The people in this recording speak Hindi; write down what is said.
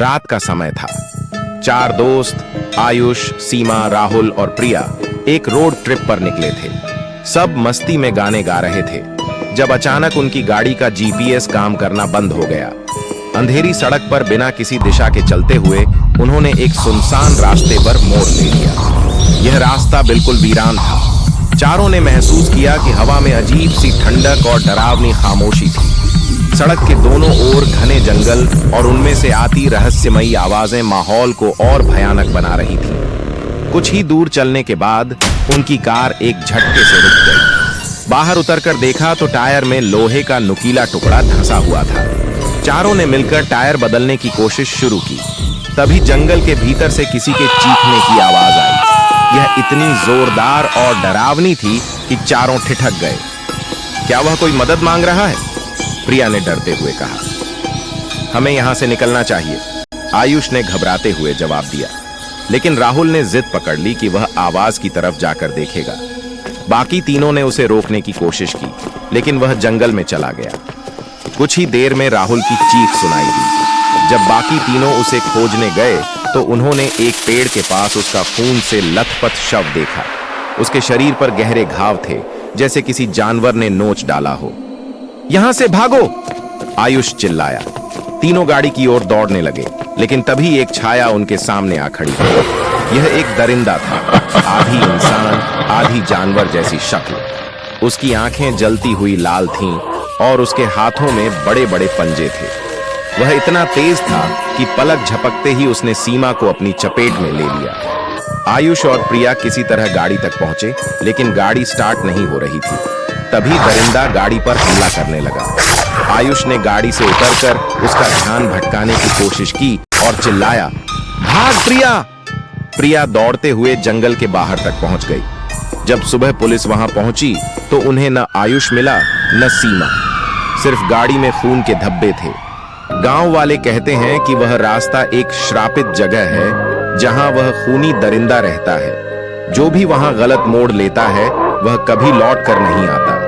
रात का समय था। चार दोस्त आयुष, सीमा, राहुल और प्रिया एक रोड ट्रिप पर निकले थे। सब मस्ती में गाने गा रहे थे जब अचानक उनकी गाड़ी का जीपीएस काम करना बंद हो गया। अंधेरी सड़क पर बिना किसी दिशा के चलते हुए उन्होंने एक सुनसान रास्ते पर मोड़ ले लिया। यह रास्ता बिल्कुल वीरान था। चारों ने महसूस किया कि हवा में अजीब सी ठंडक और डरावनी खामोशी थी। सड़क के दोनों ओर घने जंगल और उनमें से आती रहस्यमयी आवाजें माहौल को और भयानक बना रही थी। कुछ ही दूर चलने के बाद उनकी कार एक झटके से रुक गई। बाहर उतरकर देखा तो टायर में लोहे का नुकीला टुकड़ा धंसा हुआ था। चारों ने मिलकर टायर बदलने की कोशिश शुरू की। तभी जंगल के भीतर से किसी के चीखने की आवाज आई। यह इतनी जोरदार और डरावनी थी कि चारों ठिठक गए। क्या वह कोई मदद मांग रहा है? प्रिया ने डरते हुए कहा। हमें यहां से निकलना चाहिए, आयुष ने घबराते हुए जवाब दिया। लेकिन राहुल ने जिद पकड़ ली कि वह आवाज की तरफ जाकर देखेगा। बाकी तीनों ने उसे रोकने की कोशिश की, लेकिन वह जंगल में चला गया। कुछ ही देर में राहुल की चीख सुनाई दी। जब बाकी तीनों उसे खोजने गए तो उन्होंने एक पेड़ के पास उसका खून से लथपथ शव देखा। उसके शरीर पर गहरे घाव थे, जैसे किसी जानवर ने नोच डाला हो। यहां से भागो, आयुष चिल्लाया। तीनों गाड़ी की ओर दौड़ने लगे, लेकिन तभी एक छाया उनके सामने आ खड़ी हुई। यह एक दरिंदा था, आधी इंसान आधी जानवर जैसी शक्ल। उसकी आंखें जलती हुई लाल थीं और उसके हाथों में बड़े बड़े पंजे थे। वह इतना तेज था कि पलक झपकते ही उसने सीमा को अपनी चपेट में ले लिया। आयुष और प्रिया किसी तरह गाड़ी तक पहुंचे, लेकिन गाड़ी स्टार्ट नहीं हो रही थी। तभी दरिंदा गाड़ी पर हमला करने लगा। आयुष ने गाड़ी से उतरकर उसका ध्यान भटकाने की कोशिश की और चिल्लाया, भाग प्रिया! प्रिया दौड़ते हुए जंगल के बाहर तक पहुंच गई। जब सुबह पुलिस वहां पहुंची तो उन्हें न आयुष मिला न सीमा, सिर्फ गाड़ी में खून के धब्बे थे। गांव वाले कहते हैं कि वह रास्ता एक श्रापित जगह है जहां वह खूनी दरिंदा रहता है। जो भी वहां गलत मोड़ लेता है वह कभी लौट कर नहीं आता।